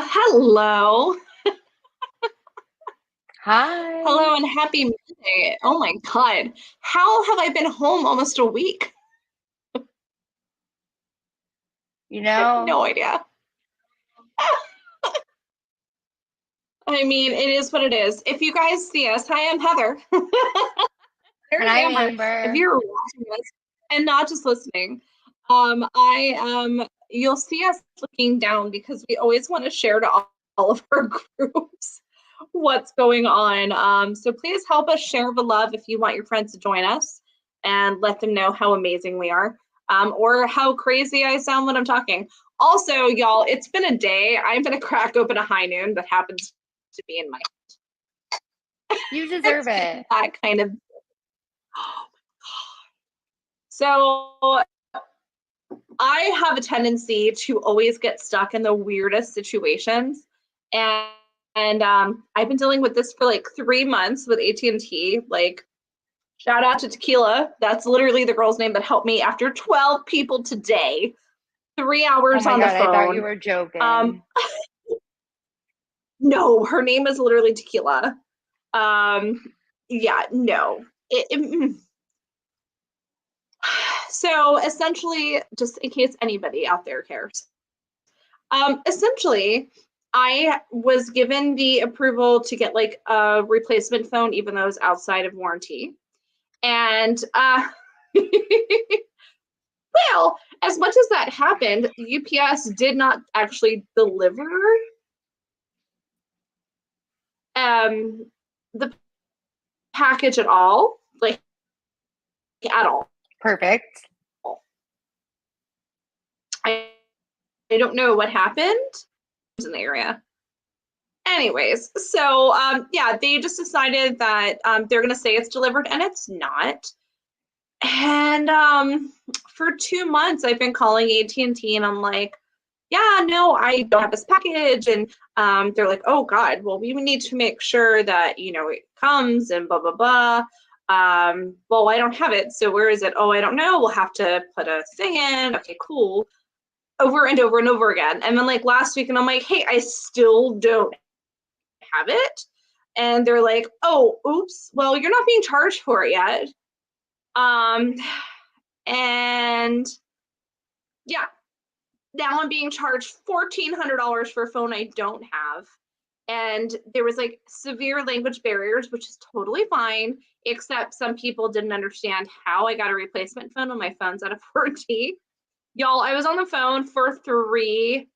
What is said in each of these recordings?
Hello. Hi. Hello and happy Monday. Oh my God. How have I been home almost a week? You I have know, no idea. I mean, it is what it is. If you guys see us, hi, I'm Heather. and There's I'm Amber. If Amber. you're watching us and not just listening, you'll see us looking down because we always want to share to all of our groups what's going on. So please help us share the love if you want your friends to join us and let them know how amazing we are, or how crazy I sound when I'm talking. Also, y'all, it's been a day. I'm gonna crack open a high noon that happens to be in my. You It's deserve been it. that kind of. So I have a tendency to always get stuck in the weirdest situations, and I've been dealing with this for like 3 months with AT&T. Like, shout out to Tequila. That's literally the girl's name that helped me after 12 people today. 3 Oh hours my on the God, I thought you phone. were Um, joking. no, her name is literally Tequila. Um, yeah, no. So essentially, just in case anybody out there cares, essentially, I was given the approval to get like a replacement phone, even though it was outside of warranty. And well, as much as that happened, UPS did not actually deliver the package at all, like at all. Perfect. I, I don't know what happened in the area. Anyways, so yeah, they just decided that they're gonna say it's delivered and it's not. And for 2 months, I've been calling AT&T, and I'm like, yeah, no, I don't have this package. And they're like, oh God, well, we need to make sure that it comes and blah blah blah. Well, I don't have it, so where is it? Oh, I don't know. We'll have to put a thing in. Okay, cool. Over and over and over again. And then like last week, and I'm like, hey, I still don't have it. And they're like, oh, oops. Well, you're not being charged for it yet. Um, and yeah, now I'm being charged $1,400 for a phone I don't have. And there was like severe language barriers, which is totally fine, except some people didn't understand how I got a replacement phone when my phone's out of warranty. Y'all, I was on the phone for 3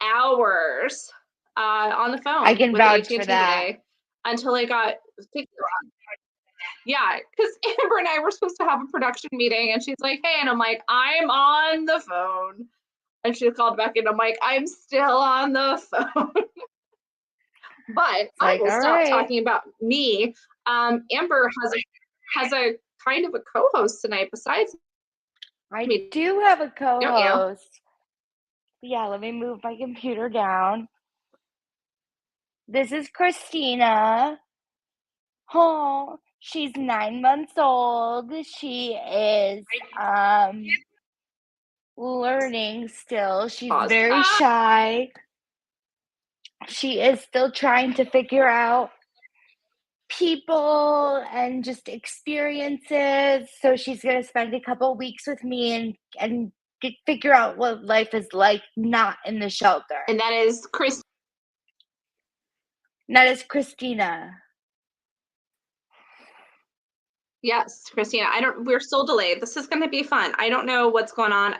hours on the I phone can with vouch AT&T for that. today until I got yeah, because Amber and I were supposed to have a production meeting, and she's like, hey, and I'm like, I'm on the phone. And she called back, and I'm like, I'm still on the phone. But It's I like, will all stop right. talking about me. Amber has a kind of a co-host tonight besides I me, do have a don't you? co-host. Yeah, let me move my computer down. This is Christina. Oh, she's 9 months old. She is learning still. She's Pause. very shy. She is still trying to figure out people and just experiences. So she's going to spend a couple weeks with me and figure out what life is like not in the shelter. And that is Chris. And that is Christina. Yes, Christina. We're still delayed. This is going to be fun. I don't know what's going on.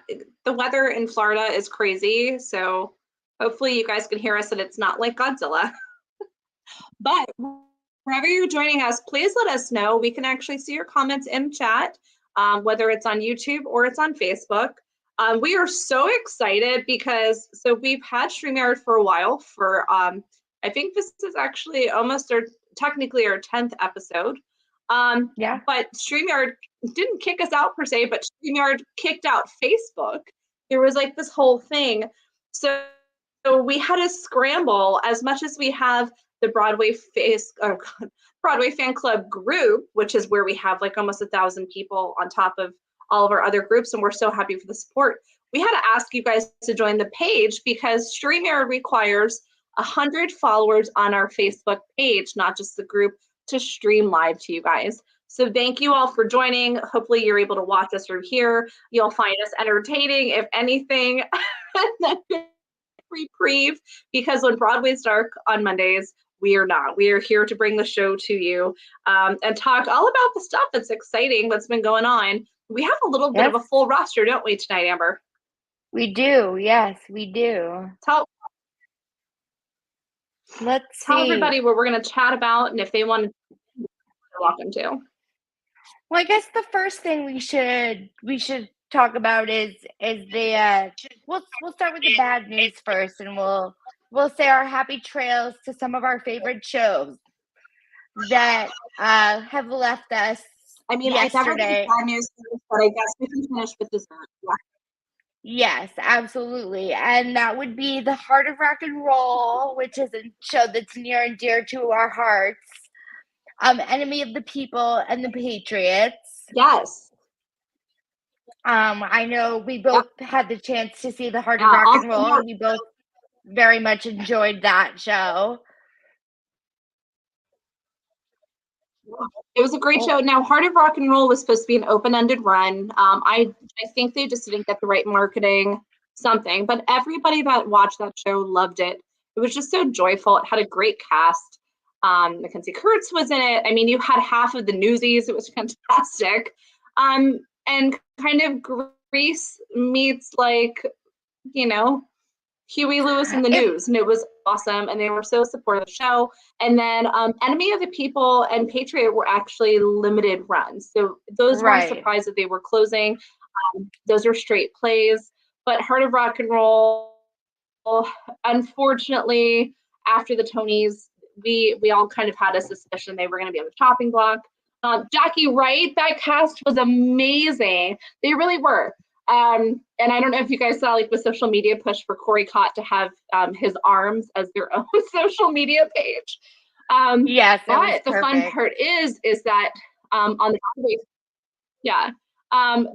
The weather in Florida is crazy. So hopefully you guys can hear us and it's not like Godzilla. But wherever you're joining us, please let us know. We can actually see your comments in chat, whether it's on YouTube or it's on Facebook. We are so excited because we've had StreamYard for a while. I think this is actually almost technically our 10th episode. Yeah. But StreamYard didn't kick us out per se, but StreamYard kicked out Facebook. There was like this whole thing. So we had to scramble as much as we have the Broadway fan club group, which is where we have like almost 1,000 people on top of all of our other groups, and we're so happy for the support. We had to ask you guys to join the page because StreamYard requires 100 followers on our Facebook page, not just the group, to stream live to you guys. So thank you all for joining. Hopefully you're able to watch us from here. You'll find us entertaining, if anything. Reprieve, because when Broadway's dark on Mondays, we are not. We are here to bring the show to you and talk all about the stuff that's exciting that's been going on. We have a little bit of a full roster, don't we, tonight, Amber? We do. Yes, we do. Tell Let's tell see. everybody what we're going to chat about, and if they want to, they're welcome to. Well, I guess the first thing we should talk about is the we'll start with the bad news first, and we'll say our happy trails to some of our favorite shows that have left us. I mean, yesterday. I never think bad news, but I guess we can finish with dessert. Yeah. Yes, absolutely. And that would be The Heart of Rock and Roll, which is a show that's near and dear to our hearts. Enemy of the People and the Patriots. Yes. I know we both had the chance to see The Heart of Rock and Roll, and we both very much enjoyed that show. It was a great show. Now, Heart of Rock and Roll was supposed to be an open-ended run. I think they just didn't get the right marketing, something. But everybody that watched that show loved it. It was just so joyful. It had a great cast. Mackenzie Kurtz was in it. I mean, you had half of the Newsies. It was fantastic. And kind of Grease meets, like, you know, Huey Lewis and the News, and it was awesome, and they were so supportive of the show. And then Enemy of the People and Patriot were actually limited runs, so those weren't surprised that they were closing. Those are straight plays, but Heart of Rock and Roll, unfortunately, after the Tonys, we all kind of had a suspicion they were going to be on the chopping block. Jackie Wright, that cast was amazing. They really were. And I don't know if you guys saw, like, the social media push for Corey Cott to have his arms as their own social media page. Yes, but the fun part is that on the Broadway,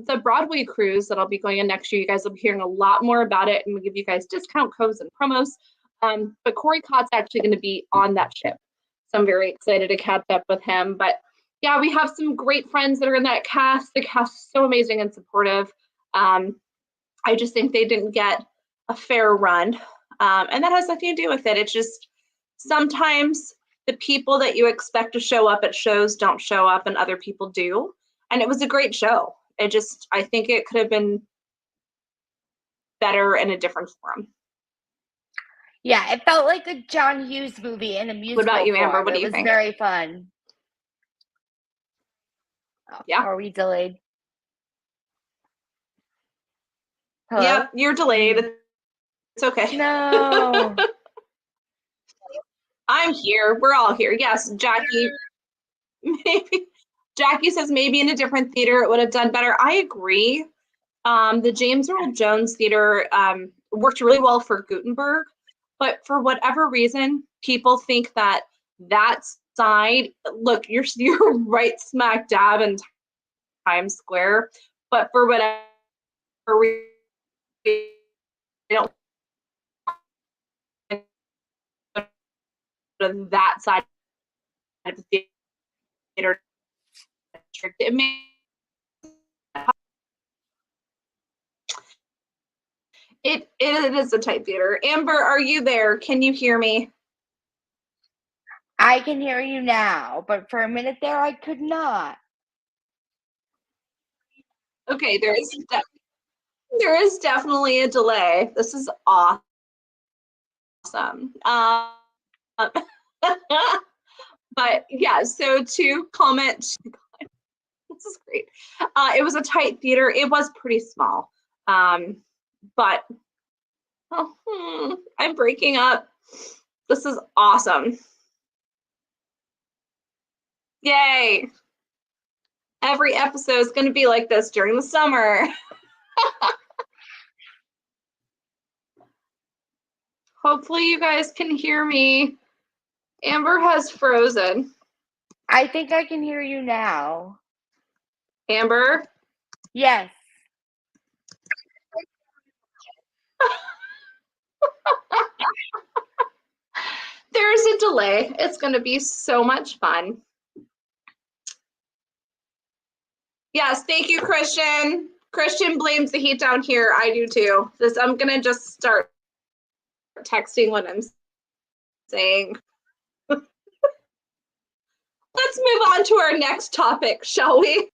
the Broadway cruise that'll be going in next year, you guys will be hearing a lot more about it, and we'll give you guys discount codes and promos. But Corey Cott's actually going to be on that ship, so I'm very excited to catch up with him. But yeah, we have some great friends that are in that cast. The cast is so amazing and supportive. I just think they didn't get a fair run. And that has nothing to do with it. It's just sometimes the people that you expect to show up at shows don't show up and other people do. And it was a great show. I think it could have been better in a different form. Yeah, it felt like a John Hughes movie in a musical. What about you, Amber? Form. What do you think? It was very fun. Yeah. Are we delayed? Hello? Yeah, you're delayed. It's okay. No. I'm here. We're all here. Yes, Jackie. Maybe Jackie says maybe in a different theater it would have done better. I agree. The James Earl Jones Theater worked really well for Gutenberg, but for whatever reason, people think that side. Look, you're right smack dab in Times Square, but for whatever reason, don't that side of the theater district. It is a tight theater. Amber, are you there? Can you hear me? I can hear you now, but for a minute there, I could not. Okay, there is definitely a delay. This is awesome. But yeah, so to comment, this is great. It was a tight theater. It was pretty small, but I'm breaking up. This is awesome. Yay. Every episode is going to be like this during the summer. Hopefully you guys can hear me. Amber has frozen. I think I can hear you now. Amber? Yes. There's a delay. It's going to be so much fun. Yes, thank you, Christian. Christian blames the heat down here. I do too. I'm going to just start texting what I'm saying. Let's move on to our next topic, shall we?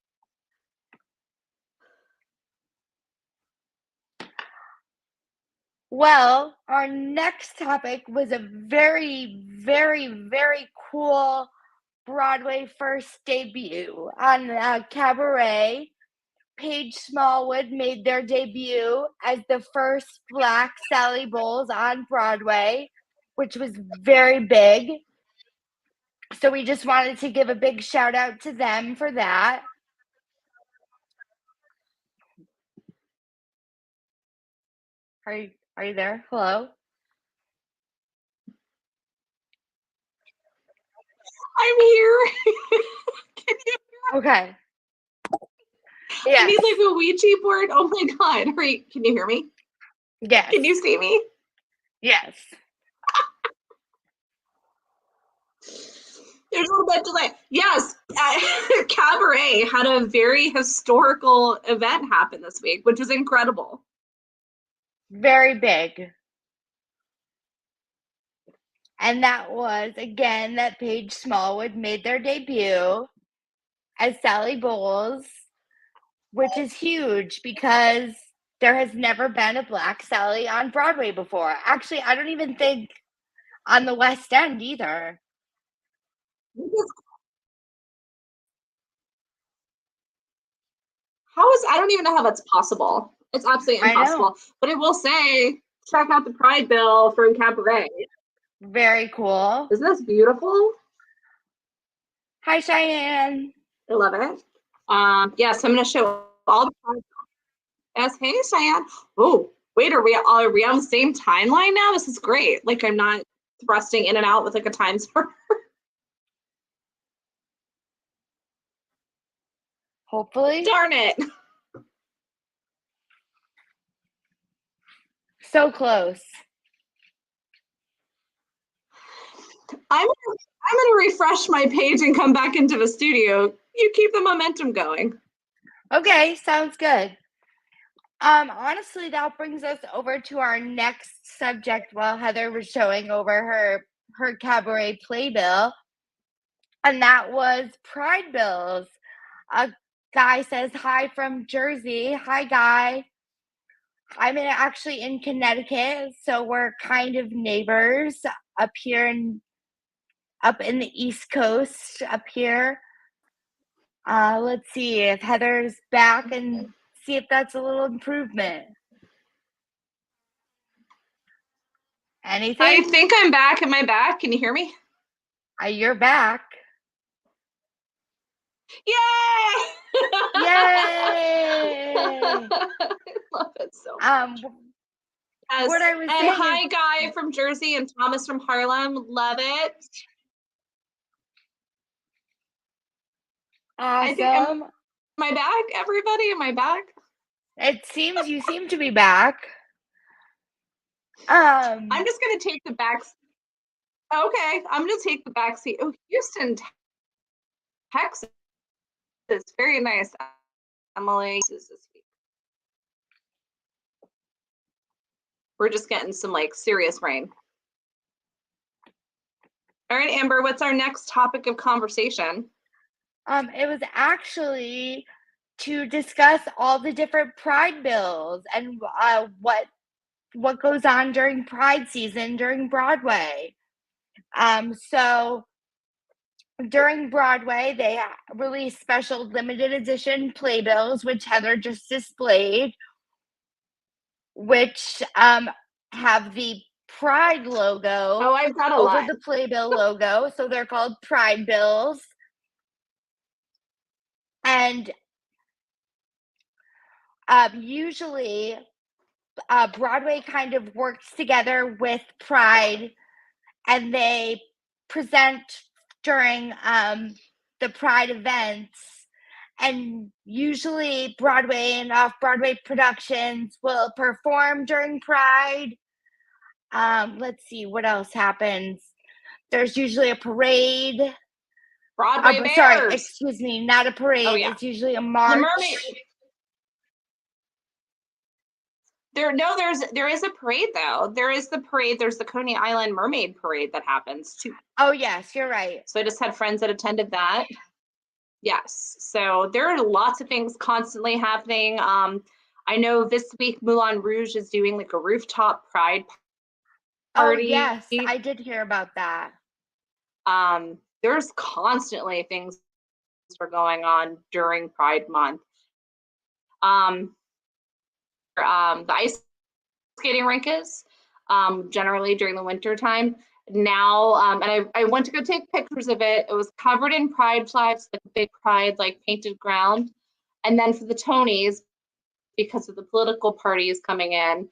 Well, our next topic was a very, very, very cool Broadway first debut on Cabaret. Paige Smallwood made their debut as the first Black Sally Bowles on Broadway, which was very big. So we just wanted to give a big shout out to them for that. Are you there? Hello? I'm here. Okay. I need like a Ouija board. Oh my God. Can you hear me? Yes. Can you see me? Yes. There's a little bit of delay. Yes, Cabaret had a very historical event happen this week, which was incredible. Very big. And that was, again, that Paige Smallwood made their debut as Sally Bowles, which is huge because there has never been a Black Sally on Broadway before. Actually, I don't even think on the West End either. I don't even know how that's possible. It's absolutely impossible. But I will say, check out the Pride Bill from Cabaret. Very cool. Isn't this beautiful? Hi, Cheyenne. I love it. Yes, I'm going to show all the Pride. Yes, hey, Cheyenne. Oh, wait, are we on the same timeline now? This is great. Like, I'm not thrusting in and out with like a time spur. Hopefully. Darn it. So close. I'm gonna refresh my page and come back into the studio. You keep the momentum going. Okay, sounds good. Honestly, that brings us over to our next subject while Heather was showing over her cabaret playbill, and that was Pride Bills. A guy says hi from Jersey. Hi, guy. I'm actually in Connecticut, so we're kind of neighbors up here up in the East Coast up here. Let's see if Heather's back and see if that's a little improvement. Anything? I think I'm back. Am I back? Can you hear me? You're back. Yay! Yay! I love it so much. Yes. What I was and saying hi, is, Guy from Jersey and Thomas from Harlem. Love it. Awesome. Am I back, everybody? Am I back? It seems you seem to be back. I'm just gonna take the back. Okay, I'm gonna take the back seat. Oh, Houston, Texas. It's very nice. Emily is this week. We're just getting some like serious rain. All right, Amber, what's our next topic of conversation? It was actually to discuss all the different Pride bills and what goes on during Pride season during Broadway. So during Broadway, they release special limited edition playbills, which Heather just displayed, which have the Pride logo I've got a over lot. the playbill logo. So they're called Pride bills. And usually Broadway kind of works together with Pride, and they present during the Pride events, and usually Broadway and off-Broadway productions will perform during Pride. Let's see what else happens. There's usually a parade. Broadway Sorry, Bears. excuse me, not a parade. Oh, yeah. It's usually a The march. mermaid. There is a parade though. There is the parade. There's the Coney Island Mermaid Parade that happens too. Oh yes, you're right. So I just had friends that attended that. Yes. So there are lots of things constantly happening. I know this week Moulin Rouge is doing like a rooftop pride party. Oh yes, I did hear about that. There's constantly things that are going on during Pride Month. The ice skating rink is generally during the winter time. Now, and I went to go take pictures of it. It was covered in pride flags, like a big pride, like painted ground. And then for the Tonys, because of the political parties coming in,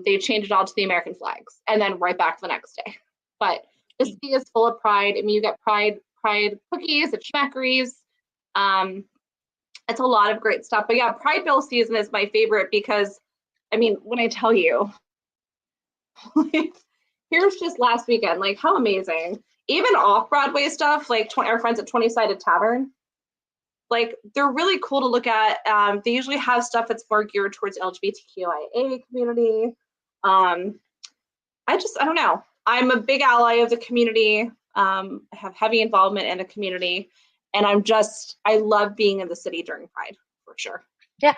they changed it all to the American flags, and then right back the next day. But the city is full of pride. I mean, you get pride cookies at Schmackery's. It's a lot of great stuff. But yeah, Pride Bill season is my favorite because, I mean, when I tell you, here's just last weekend, like how amazing. Even off-Broadway stuff, like our friends at 20-Sided Tavern, like they're really cool to look at. They usually have stuff that's more geared towards LGBTQIA community. I don't know. I'm a big ally of the community. I have heavy involvement in the community, and I love being in the city during Pride, for sure. Yeah.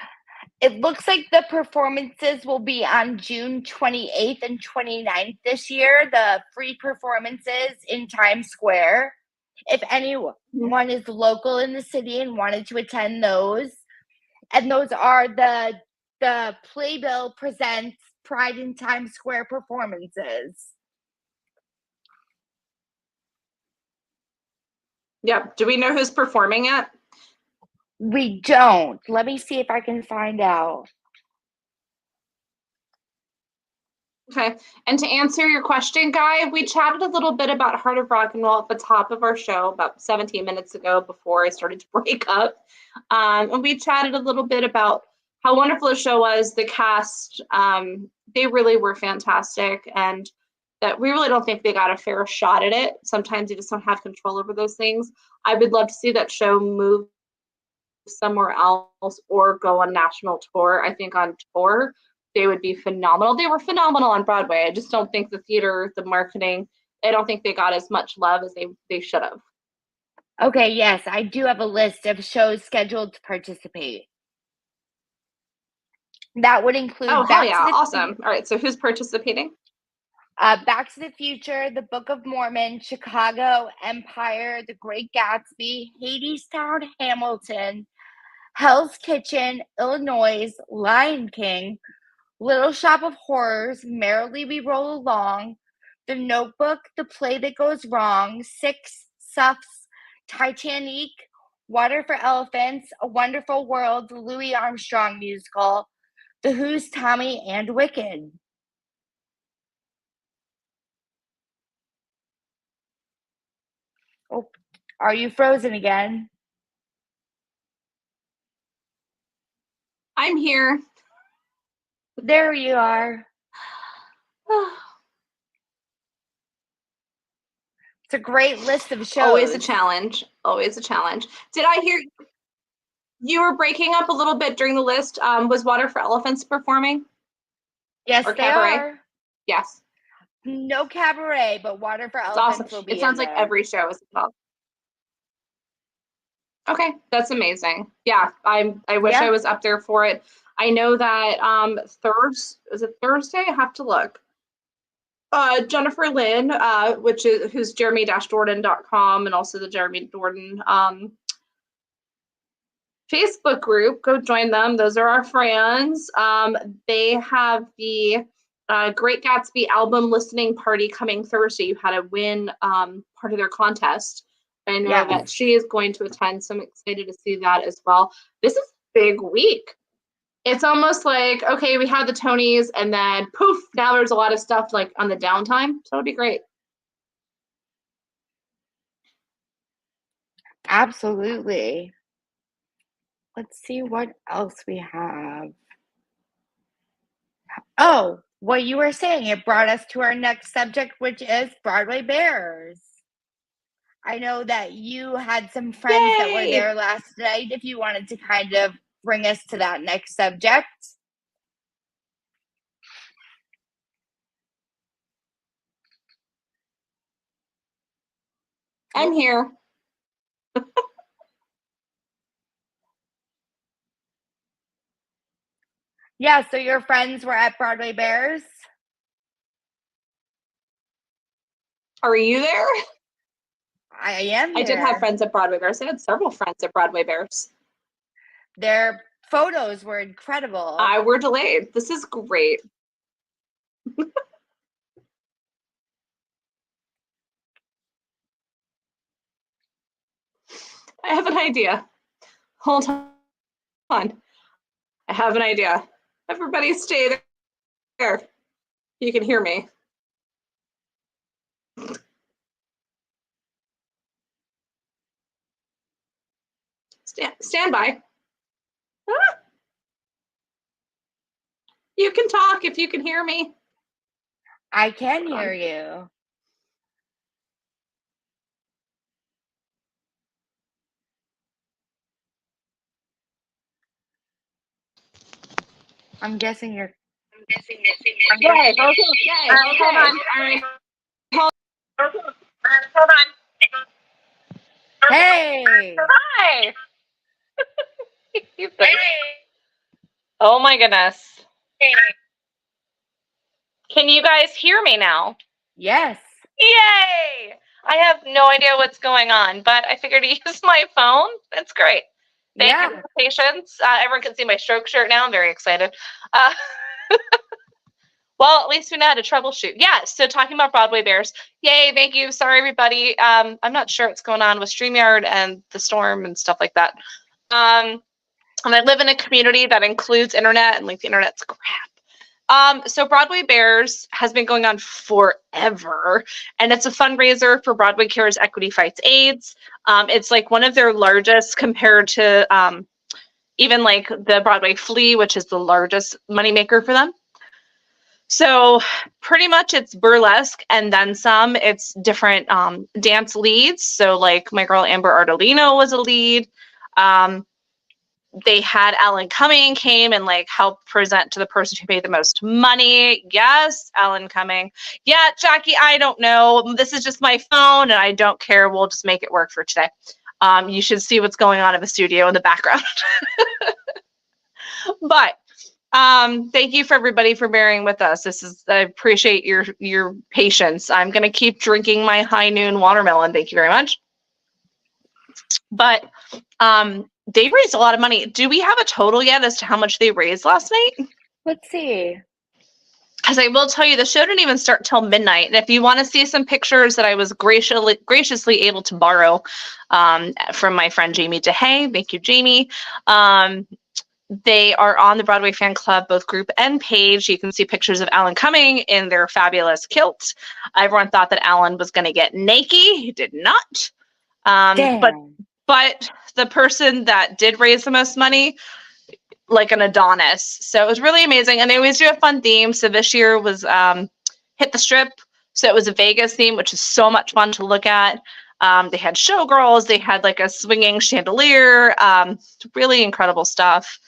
It looks like the performances will be on June 28th and 29th this year, the free performances in Times Square. If anyone is local in the city and wanted to attend those, and those are the Playbill Presents Pride in Times Square performances. Yeah. Do we know who's performing it? We don't. Let me see if I can find out. Okay. And to answer your question, Guy, we chatted a little bit about Heart of Rock and Roll at the top of our show about 17 minutes ago before I started to break up. And we chatted a little bit about how wonderful the show was, the cast. They really were fantastic, and that we really don't think they got a fair shot at it. Sometimes you just don't have control over those things. I would love to see that show move somewhere else or go on national tour. I think on tour, they would be phenomenal. They were phenomenal on Broadway. I just don't think the theater, the marketing, I don't think they got as much love as they should have. Okay, yes, I do have a list of shows scheduled to participate. That would include hell yeah, awesome. All right, so who's participating? Back to the Future, The Book of Mormon, Chicago, Empire, The Great Gatsby, Hadestown, Hamilton, Hell's Kitchen, Illinois, Lion King, Little Shop of Horrors, Merrily We Roll Along, The Notebook, The Play That Goes Wrong, Six, Suffs, Titanic, Water for Elephants, A Wonderful World, the Louis Armstrong musical, The Who's, Tommy, and Wicked. Oh, are you frozen again? I'm here. There you are. It's a great list of shows. Always a challenge. Always a challenge. Did I hear you were breaking up a little bit during the list? Was Water for Elephants performing? Yes, or they cabaret? are. Yes. No cabaret, but Water for It's Elephants awesome. will be It sounds in like there. every show is involved. Okay, that's amazing. Yeah, I wish I was up there for it. I know that is it Thursday? I have to look. Jennifer Lynn, who's jeremy-dordan.com, and also the Jeremy Dordan Facebook group. Go join them. Those are our friends. They have the Great Gatsby album listening party coming Thursday. You had to win part of their contest. I know that she is going to attend, so I'm excited to see that as well. This is a big week. It's almost like, okay, we have the Tonys, and then poof, now there's a lot of stuff like on the downtime. So it'll be great. Absolutely. let's see what else we have. Oh, what you were saying, it brought us to our next subject, which is Broadway Bears. I know that you had some friends that were Yay! there last night. If you wanted to kind of bring us to that next subject. I'm here. Yeah, so your friends were at Broadway Bears? Are you there? I am here. I did have friends at Broadway Bears. I had several friends at Broadway Bears. Their photos were incredible. We're delayed. This is great. I have an idea. Hold on. I have an idea. Everybody stay there. You can hear me. Stand by. Ah! You can talk if you can hear me. I can hear you. I'm guessing you're. Yay, okay, yay. Hold on. All right. Hold on. Hey! Hi. Oh my goodness. Can you guys hear me now? Yes. Yay! I have no idea what's going on, but I figured to use my phone. That's great. Thank you for your patience. Everyone can see my stroke shirt now. I'm very excited. Well, at least we know how to troubleshoot. Yeah, so talking about Broadway Bears. Yay, thank you. Sorry, everybody. I'm not sure what's going on with StreamYard and the storm and stuff like that. And I live in a community that includes internet, and like the internet's crap. So Broadway Bears has been going on forever, and it's a fundraiser for Broadway Cares Equity Fights AIDS. It's like one of their largest compared to even like the Broadway Flea, which is the largest moneymaker for them. So pretty much it's burlesque and then some. It's different dance leads. So like my girl Amber Ardolino was a lead. They had Alan Cumming came and like help present to the person who made the most money. Yes, Alan Cumming. Yeah, Jackie, I don't know. This is just my phone and I don't care. We'll just make it work for today. You should see what's going on in the studio in the background. But thank you for everybody for bearing with us. I appreciate your patience. I'm going to keep drinking my high noon watermelon. Thank you very much. But they raised a lot of money. Do we have a total yet as to how much they raised last night? Let's see. Because I will tell you, the show didn't even start till midnight. And if you want to see some pictures that I was graciously able to borrow from my friend Jamie DeHay, thank you, Jamie. They are on the Broadway Fan Club, both group and page. You can see pictures of Alan Cumming in their fabulous kilt. Everyone thought that Alan was going to get naked. He did not. But the person that did raise the most money, like an Adonis. So it was really amazing. And they always do a fun theme. So this year was Hit the Strip. So it was a Vegas theme, which is so much fun to look at. They had showgirls. They had like a swinging chandelier. Really incredible stuff.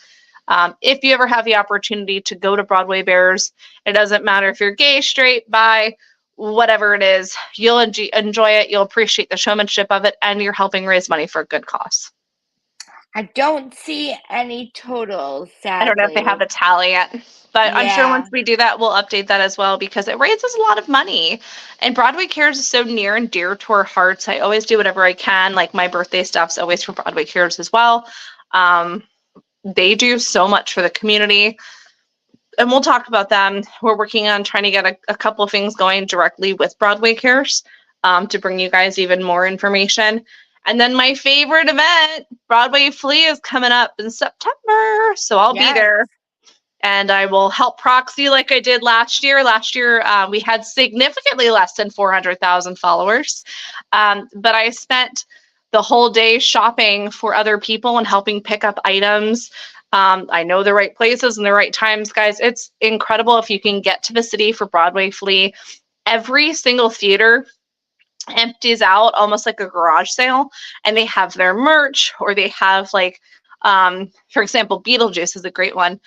If you ever have the opportunity to go to Broadway Bears, it doesn't matter if you're gay, straight, bi, whatever it is, you'll enjoy it. You'll appreciate the showmanship of it, and you're helping raise money for a good cause. I don't see any totals, sadly. I don't know if they have a tally yet, but I'm sure once we do that, we'll update that as well because it raises a lot of money. And Broadway Cares is so near and dear to our hearts. I always do whatever I can. Like my birthday stuff's always for Broadway Cares as well. They do so much for the community. And we'll talk about them. We're working on trying to get a couple of things going directly with Broadway Cares to bring you guys even more information. And then my favorite event, Broadway Flea, is coming up in September. So I'll be there. And I will help proxy like I did last year. Last year, we had significantly less than 400,000 followers. But I spent the whole day shopping for other people and helping pick up items. I know the right places and the right times, guys. It's incredible if you can get to the city for Broadway Flea. Every single theater empties out almost like a garage sale, and they have their merch, or they have like, for example, Beetlejuice is a great one.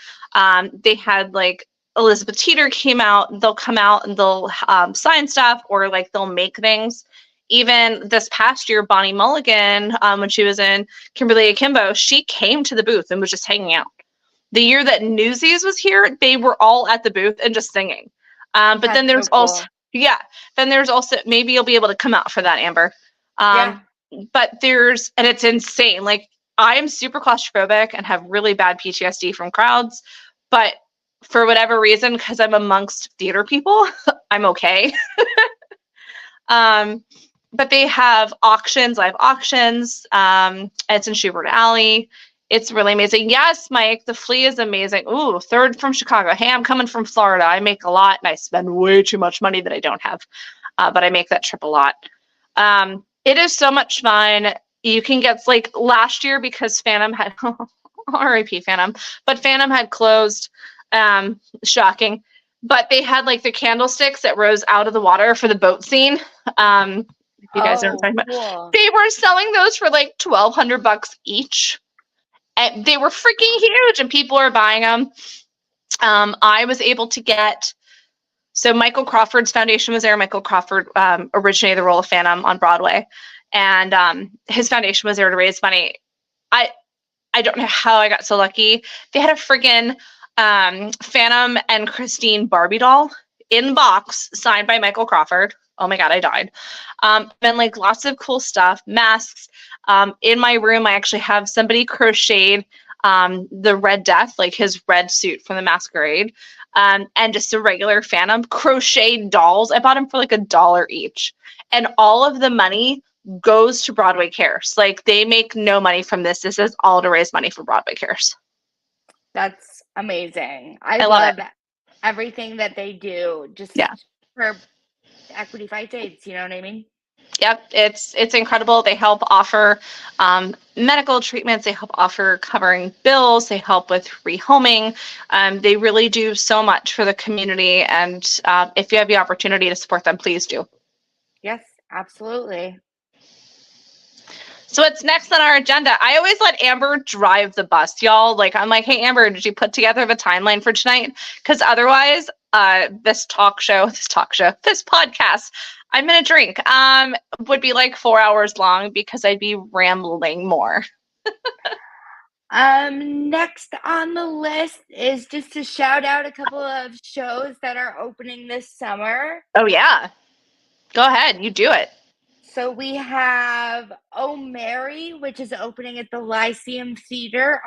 They had like Elizabeth Teeter came out, they'll come out and they'll sign stuff, or like they'll make things. Even this past year, Bonnie Mulligan, when she was in Kimberly Akimbo, she came to the booth and was just hanging out. The year that Newsies was here, they were all at the booth and just singing. But That's then there's so cool. also, yeah, then there's also, maybe you'll be able to come out for that, Amber. Yeah. But there's, and it's insane. Like, I am super claustrophobic and have really bad PTSD from crowds, but for whatever reason, because I'm amongst theater people, I'm okay. But they have auctions, live auctions. It's in Schubert Alley. It's really amazing. Yes, Mike, the Flea is amazing. Ooh, third from Chicago. Hey, I'm coming from Florida. I make a lot and I spend way too much money that I don't have. But I make that trip a lot. It is so much fun. You can get, like, last year, because Phantom had, RIP Phantom, but Phantom had closed. Shocking. But they had like the candlesticks that rose out of the water for the boat scene. If you guys know what I'm talking about. Cool. They were selling those for like $1,200 each. And they were freaking huge, and people are buying them. I was able to get, so Michael Crawford's foundation was there. Michael Crawford originated the role of Phantom on Broadway, and his foundation was there to raise money. I don't know how I got so lucky. They had a friggin' Phantom and Christine Barbie doll in box signed by Michael Crawford. Oh my God, I died. And like lots of cool stuff, masks. In my room, I actually have somebody crocheted the Red Death, like his red suit from the Masquerade, and just a regular Phantom crocheted dolls. I bought them for like $1 each, and all of the money goes to Broadway Cares. Like, they make no money from this. This is all to raise money for Broadway Cares. That's amazing. I love love everything that they do just for equity fight aids, you know what I mean? Yep, it's incredible. They help offer medical treatments. They help offer covering bills. They help with rehoming. They really do so much for the community. And if you have the opportunity to support them, please do. Yes, absolutely. So what's next on our agenda? I always let Amber drive the bus, y'all. Like, I'm like, hey, Amber, did you put together the timeline for tonight? Because otherwise, this podcast, I'm gonna drink, would be like 4 hours long because I'd be rambling more. Next on the list is just to shout out a couple of shows that are opening this summer. Oh yeah, go ahead, you do it. So we have Oh Mary, which is opening at the Lyceum Theater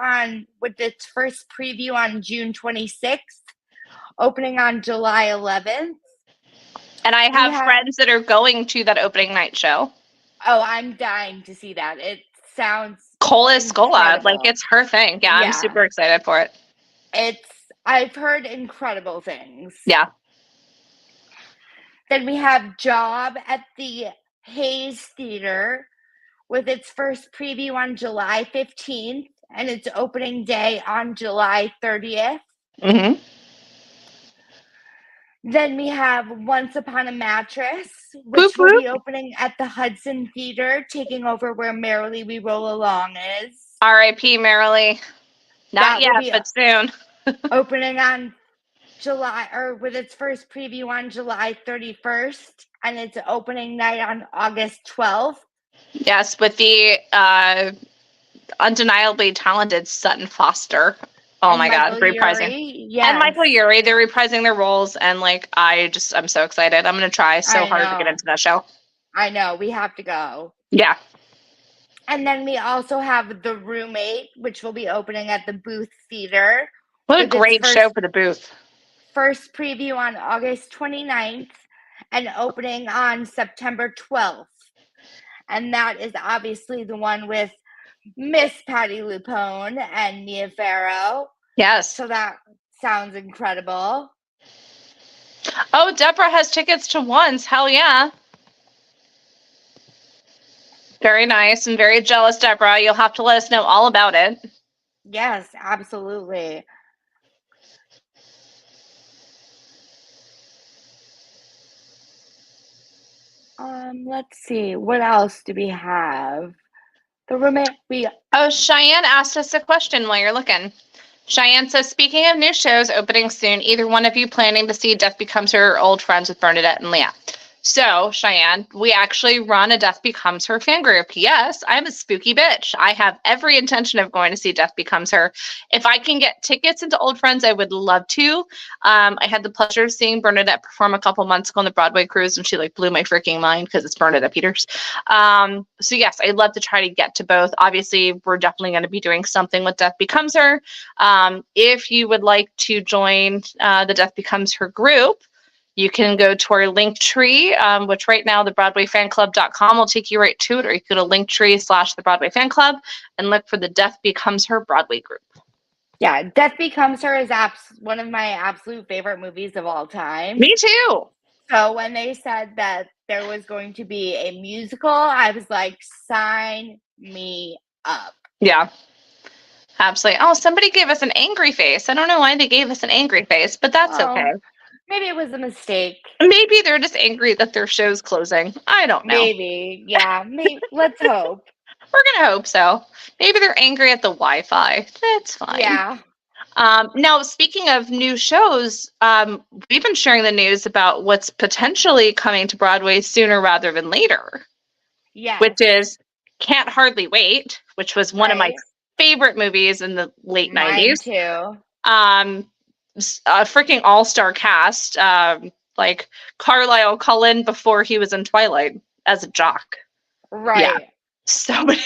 with its first preview on June 26th, opening on July 11th. And I have friends that are going to that opening night show. Oh, I'm dying to see that. It sounds Cola Scola, like it's her thing. Yeah, I'm super excited for it. I've heard incredible things. Yeah. Then we have Job at the Hayes Theater with its first preview on July 15th and its opening day on July 30th. Mm-hmm. Then we have Once Upon a Mattress, which will be opening at the Hudson Theater, taking over where Merrily We Roll Along is. R.I.P. Merrily. Not yet, but soon. Opening on with its first preview on July 31st and its opening night on August 12th. Yes, with the undeniably talented Sutton Foster. Oh my God, reprising. Yes. And Michael Urie, they're reprising their roles, and like I'm so excited. I'm gonna try so hard to get into that show. I know, we have to go. Yeah. And then we also have The Roommate, which will be opening at the Booth Theater. What a great show for the Booth. First preview on August 29th and opening on September 12th. And that is obviously the one with Miss Patti LuPone and Mia Farrow. Yes. So that sounds incredible. Oh, Deborah has tickets to Once. Hell yeah. Very nice and very jealous, Deborah. You'll have to let us know all about it. Yes, absolutely. Let's see. What else do we have? Oh, Cheyenne asked us a question while you're looking. Cheyenne says, speaking of new shows opening soon, either one of you planning to see Death Becomes Her or Old Friends with Bernadette and Leah? So, Cheyenne, we actually run a Death Becomes Her fan group. Yes, I'm a spooky bitch. I have every intention of going to see Death Becomes Her. If I can get tickets into Old Friends, I would love to. I had the pleasure of seeing Bernadette perform a couple months ago on the Broadway cruise, and she like blew my freaking mind because it's Bernadette Peters. So yes, I'd love to try to get to both. Obviously, we're definitely going to be doing something with Death Becomes Her. If you would like to join the Death Becomes Her group, you can go to our link tree, which right now the BroadwayFanClub.com will take you right to it, or you can go to Linktree/the Broadway Fan Club and look for the Death Becomes Her Broadway group. Yeah, Death Becomes Her is one of my absolute favorite movies of all time. Me too. So when they said that there was going to be a musical, I was like, sign me up. Yeah. Absolutely. Oh, somebody gave us an angry face. I don't know why they gave us an angry face, but that's okay. Maybe it was a mistake. Maybe they're just angry that their show's closing. I don't know. Maybe. Yeah. Maybe. Let's hope. We're going to hope so. Maybe they're angry at the Wi-Fi. That's fine. Yeah. Now, speaking of new shows, we've been sharing the news about what's potentially coming to Broadway sooner rather than later. Yeah. Which is Can't Hardly Wait, which was one of my favorite movies in the late 90s. Mine too. A freaking all-star cast, like Carlisle Cullen before he was in Twilight as a jock. Right. Yeah. So many.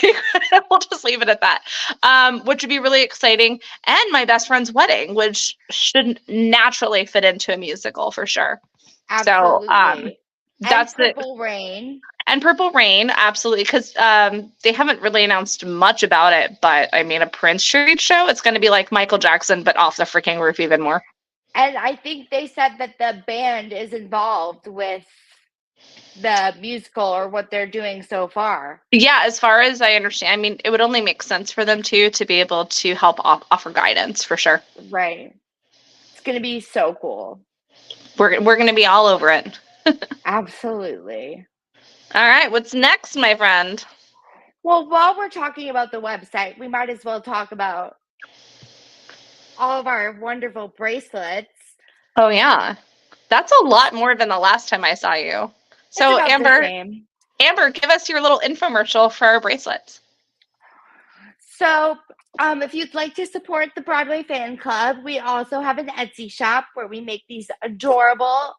We'll just leave it at that. Which would be really exciting. And My Best Friend's Wedding, which should naturally fit into a musical for sure. Absolutely. So that's Purple Rain. And Purple Rain, absolutely, because they haven't really announced much about it. But I mean, a Prince tribute show, it's going to be like Michael Jackson, but off the freaking roof even more. And I think they said that the band is involved with the musical or what they're doing so far. Yeah, as far as I understand, I mean, it would only make sense for them to be able to help offer guidance for sure. Right. It's going to be so cool. We're going to be all over it. Absolutely. All right, what's next, my friend? Well, while we're talking about the website, we might as well talk about all of our wonderful bracelets. Oh, yeah. That's a lot more than the last time I saw you. So, Amber, give us your little infomercial for our bracelets. So, if you'd like to support the Broadway Fan Club, we also have an Etsy shop where we make these adorable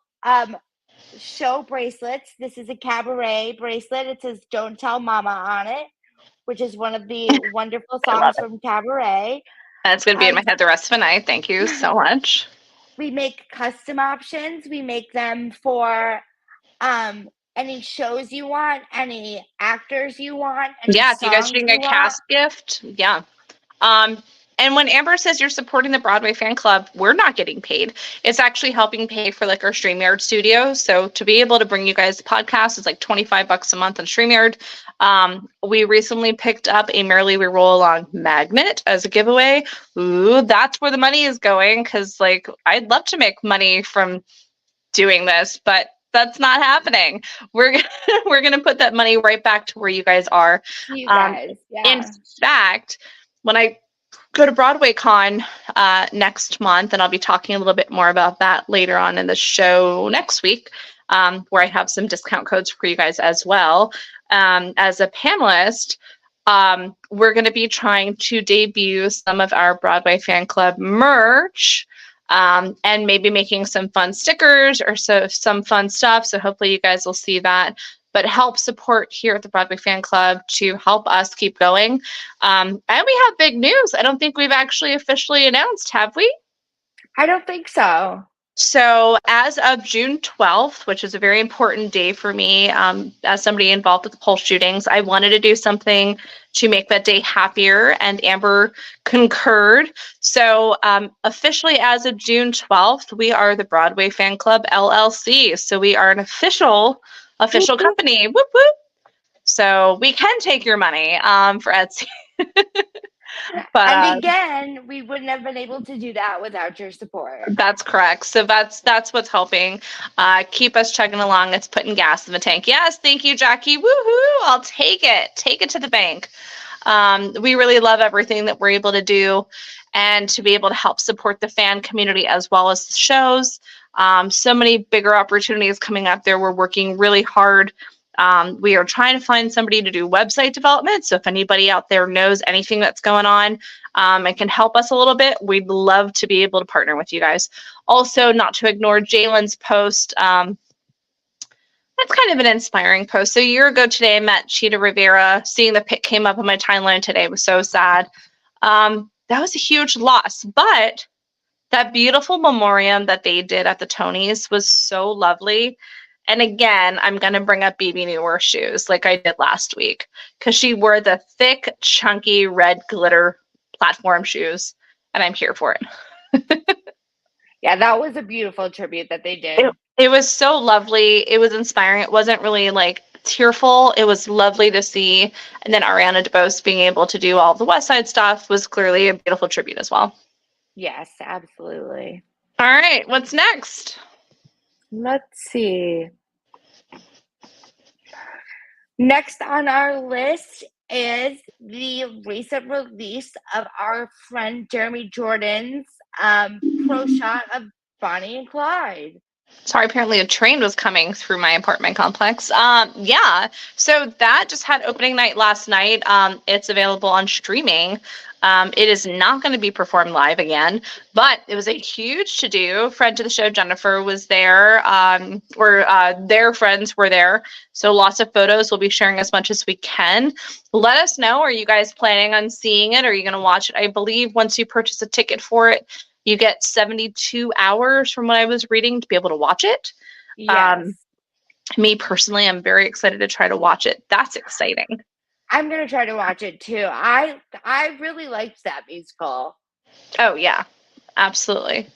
show bracelets. This is a cabaret bracelet. It says "Don't Tell Mama" on it, which is one of the wonderful songs from Cabaret. That's going to be in my head the rest of the night. Thank you so much. We make custom options. We make them for any shows you want, any actors you want. Yeah, if you guys are doing a cast gift. Yeah. And when Amber says you're supporting the Broadway Fan Club, we're not getting paid. It's actually helping pay for like our StreamYard studio. So to be able to bring you guys podcasts is like $25 a month on StreamYard. We recently picked up a Merrily We Roll Along magnet as a giveaway. Ooh, that's where the money is going, because like I'd love to make money from doing this, but that's not happening. We're gonna put that money right back to where you guys are. You guys, yeah. In fact, when I go to Broadway Con next month, and I'll be talking a little bit more about that later on in the show next week, where I have some discount codes for you guys as well. As a panelist, we're going to be trying to debut some of our Broadway Fan Club merch, and maybe making some fun stickers or some fun stuff. So hopefully you guys will see that. But help support here at the Broadway Fan Club to help us keep going. And we have big news. I don't think we've actually officially announced, have we? I don't think so. So as of June 12th, which is a very important day for me, as somebody involved with the Pulse shootings, I wanted to do something to make that day happier, and Amber concurred. So officially as of June 12th, we are the Broadway Fan Club LLC. So we are an official company. Whoop, whoop. So we can take your money for Etsy. But And again, we wouldn't have been able to do that without your support. that's correct. So that's what's helping keep us chugging along. It's putting gas in the tank. Yes, thank you, Jackie. Woohoo! I'll take it. Take it to the bank. We really love everything that we're able to do, and to be able to help support the fan community as well as the shows. So many bigger opportunities coming up there. We're working really hard. We are trying to find somebody to do website development. So if anybody out there knows anything that's going on and can help us a little bit, we'd love to be able to partner with you guys. Also, not to ignore Jalen's post. That's kind of an inspiring post. So a year ago today, I met Cheetah Rivera. Seeing the pic came up on my timeline today was so sad. That was a huge loss, but that beautiful memoriam that they did at the Tonys was so lovely. And again, I'm going to bring up BB Newer shoes like I did last week, because she wore the thick, chunky, red glitter platform shoes, and I'm here for it. Yeah, that was a beautiful tribute that they did. It was so lovely. It was inspiring. It wasn't really like tearful. It was lovely to see. And then Ariana DeBose being able to do all the West Side stuff was clearly a beautiful tribute as well. Yes, absolutely. All right, what's next? Let's see. Next on our list is the recent release of our friend Jeremy Jordan's pro shot of Bonnie and Clyde. Sorry, apparently a train was coming through my apartment complex. Yeah, so that just had opening night last night. It's available on streaming. It is not going to be performed live again, but it was a huge to-do. Friend to the show, Jennifer, was there, their friends were there. So lots of photos. We'll be sharing as much as we can. Let us know, are you guys planning on seeing it? Are you going to watch it? I believe once you purchase a ticket for it, you get 72 hours from what I was reading to be able to watch it. Yes. Me personally, I'm very excited to try to watch it. That's exciting. I'm going to try to watch it too. I really liked that musical. Oh, yeah, absolutely.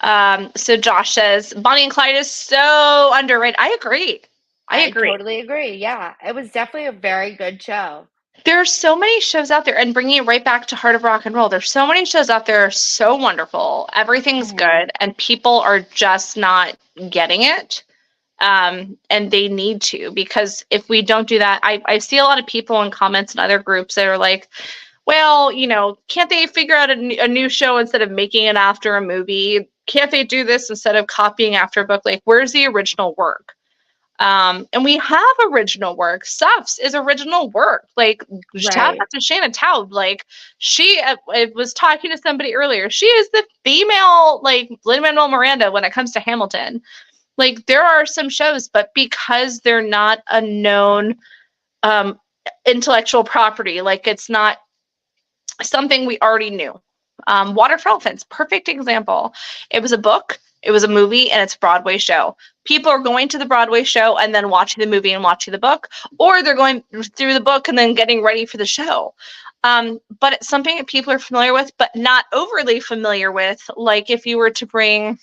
So Josh says, Bonnie and Clyde is so underrated. I agree. I agree. Totally agree. Yeah, it was definitely a very good show. There's so many shows out there, and bringing it right back to Heart of Rock and Roll, there's so many shows out there, so wonderful. Everything's good, and people are just not getting it. And they need to, because if we don't do that, I see a lot of people in comments and other groups that are like, well, can't they figure out a new show instead of making it after a movie? Can't they do this instead of copying after a book? Like, where's the original work? And we have original work. Stuffs is original work. Like, shout out to Shannon Taub. Like, she was talking to somebody earlier. She is the female, like, Lin-Manuel Miranda when it comes to Hamilton. Like, there are some shows, but because they're not a known intellectual property, like, it's not something we already knew. Water for Elephants, perfect example. It was a book, it was a movie, and it's a Broadway show. People are going to the Broadway show and then watching the movie and watching the book, or they're going through the book and then getting ready for the show. But it's something that people are familiar with, but not overly familiar with. Like if you were to bring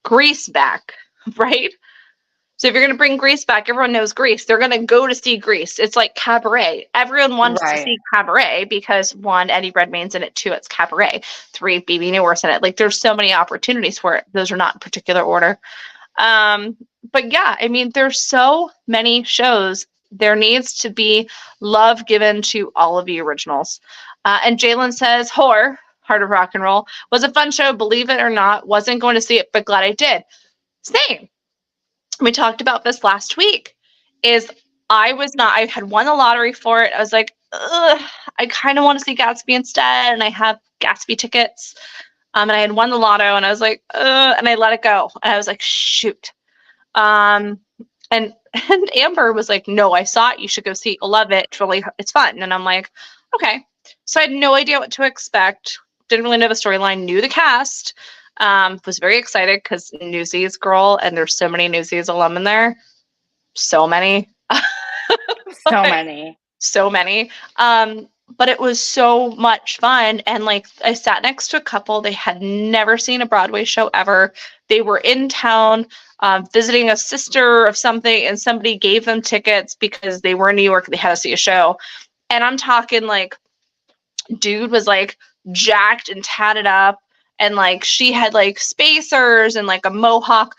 Grease back, right? So if you're going to bring Grease back, everyone knows Grease. They're going to go to see Grease. It's like Cabaret. Everyone wants to see Cabaret because 1, Eddie Redmayne's in it. 2, it's Cabaret. 3, BB Newirth's in it. Like there's so many opportunities for it. Those are not in particular order. But yeah, I mean, there's so many shows. There needs to be love given to all of the originals. And Jalen says, Heart of Rock and Roll was a fun show. Believe it or not, wasn't going to see it, but glad I did. Same. We talked about this last week. I had won the lottery for it. I was like, ugh, I kind of want to see Gatsby instead, and I have Gatsby tickets. And I had won the lotto, and I was like, and I let it go. And I was like, shoot. And Amber was like, no, I saw it. You should go see it. You'll love it. It's fun. And I'm like, okay. So I had no idea what to expect. Didn't really know the storyline. Knew the cast. Was very excited because Newsies girl, and there's so many Newsies alum in there. So many. So many. So many. but it was so much fun. And like, I sat next to a couple, they had never seen a Broadway show ever. They were in town visiting a sister of something, and somebody gave them tickets because they were in New York, they had to see a show. And I'm talking like, dude was like jacked and tatted up, and like she had like spacers and like a mohawk.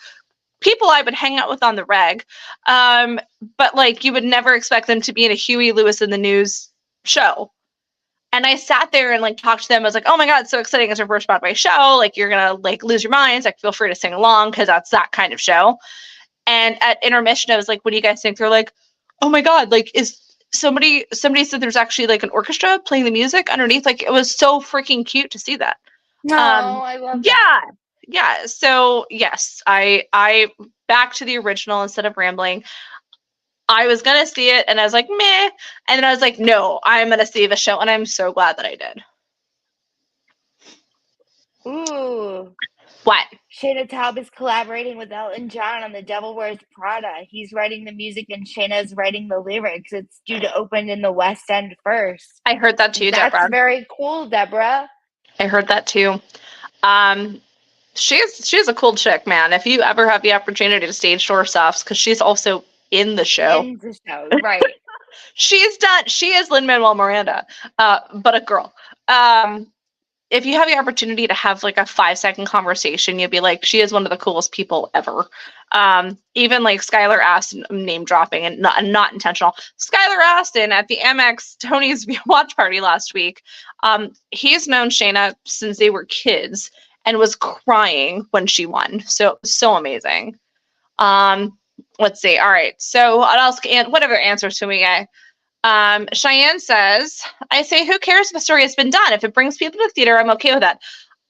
People I would hang out with on the reg, but like you would never expect them to be in a Huey Lewis in the News show. And I sat there and like talked to them. I was like, oh my God, it's so exciting. It's your first Broadway show. Like, you're going to like lose your minds. Like, feel free to sing along, because that's that kind of show. And at intermission, I was like, what do you guys think? They're like, oh my God, like, is somebody said there's actually like an orchestra playing the music underneath. Like, it was so freaking cute to see that. No, I love yeah. that. Yeah. So yes, I back to the original instead of rambling. I was going to see it and I was like, meh. And then I was like, no, I'm going to see the show. And I'm so glad that I did. Ooh. What? Shayna Taub is collaborating with Elton John on The Devil Wears Prada. He's writing the music and Shayna's writing the lyrics. It's due to open in the West End first. I heard that too, That's Deborah. very cool, Deborah. I heard that too. She's a cool chick, man. If you ever have the opportunity to stage door stuff, because she's also in the show. In the show, right. She is Lin-Manuel Miranda, but a girl. If you have the opportunity to have like a 5-second conversation, you'll be like, she is one of the coolest people ever. Even like Skylar Astin, name dropping and not intentional. Skylar Astin at the Amex Tony's watch party last week. He's known Shayna since they were kids and was crying when she won. So amazing. Let's see. All right. So what else? Whatever answers to me, guy. Cheyenne says, I say, who cares if a story has been done? If it brings people to the theater, I'm okay with that.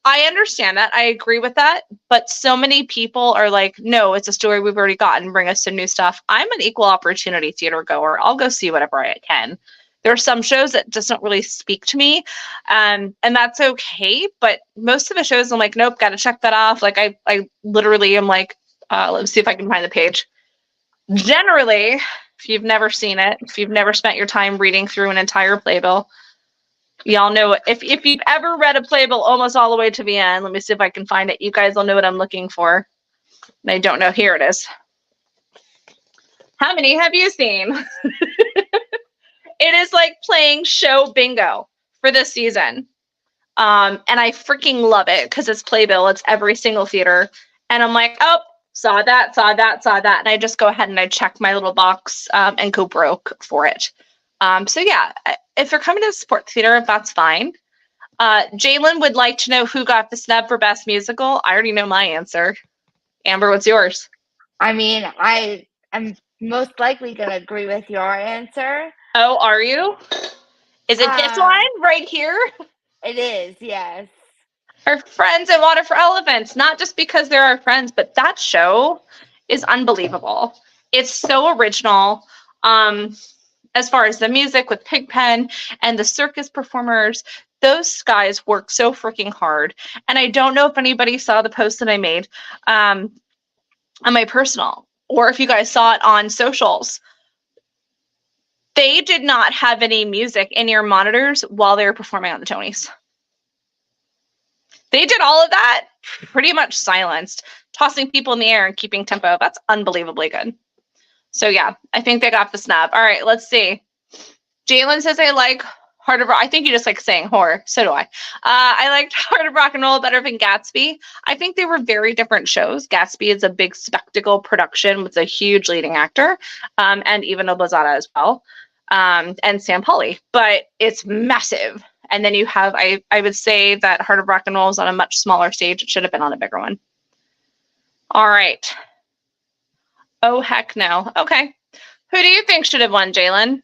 I understand that. I agree with that. But so many people are like, no, it's a story we've already gotten. Bring us some new stuff. I'm an equal opportunity theater goer. I'll go see whatever I can. There are some shows that just don't really speak to me. And that's okay. But most of the shows, I'm like, nope, got to check that off. Like I literally am like, let's see if I can find the page. Generally, if you've never seen it, if you've never spent your time reading through an entire playbill, y'all know it. If you've ever read a playbill almost all the way to the end, let me see if I can find it. You guys will know what I'm looking for. And I don't know. Here it is. How many have you seen? It is like playing show bingo for this season. And I freaking love it because it's playbill. It's every single theater. And I'm like, oh, saw that. And I just go ahead and I check my little box and go broke for it. So yeah, if you're coming to support the theater, that's fine. Jalen would like to know who got the snub for Best Musical. I already know my answer. Amber, what's yours? I mean, I'm most likely going to agree with your answer. Oh, are you? Is it this one right here? It is, yes. Our friends at Water for Elephants, not just because they're our friends, but that show is unbelievable. It's so original. As far as the music with Pigpen and the circus performers, those guys work so freaking hard. And I don't know if anybody saw the post that I made on my personal, or if you guys saw it on socials. They did not have any music in your monitors while they were performing on the Tonys. They did all of that pretty much silenced, tossing people in the air and keeping tempo. That's unbelievably good. So yeah, I think they got the snub. All right, let's see. Jalen says I like Heart of Rock. I think you just like saying horror. So do I. I liked Heart of Rock and Roll better than Gatsby. I think they were very different shows. Gatsby is a big spectacle production with a huge leading actor, and even a Lozada as well, and Sam Pauly. But it's massive. And then you have, I would say that Heart of Rock and Roll is on a much smaller stage. It should have been on a bigger one. All right. Oh, heck no. Okay. Who do you think should have won, Jalen?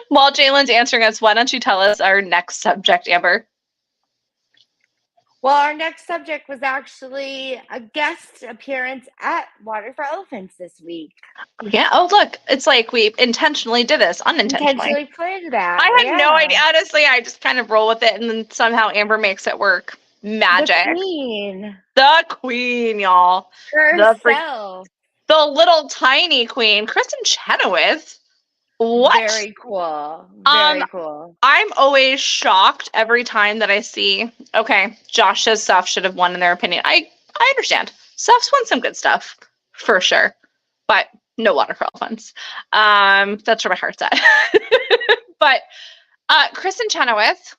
While Jalen's answering us, why don't you tell us our next subject, Amber? Well, our next subject was actually a guest appearance at Water for Elephants this week. Yeah. Oh, look. It's like we intentionally did this, unintentionally. Intentionally planned that. I had no idea. Honestly, I just kind of roll with it, and then somehow Amber makes it work. Magic. The queen. The queen, y'all. Herself. The little tiny queen, Kristen Chenoweth. What? Very cool. Very cool. I'm always shocked every time that I see, okay, Josh says Seth should have won in their opinion. I understand. Seth's won some good stuff, for sure. But no water for elephants. That's where my heart's at. But Kristen Chenoweth,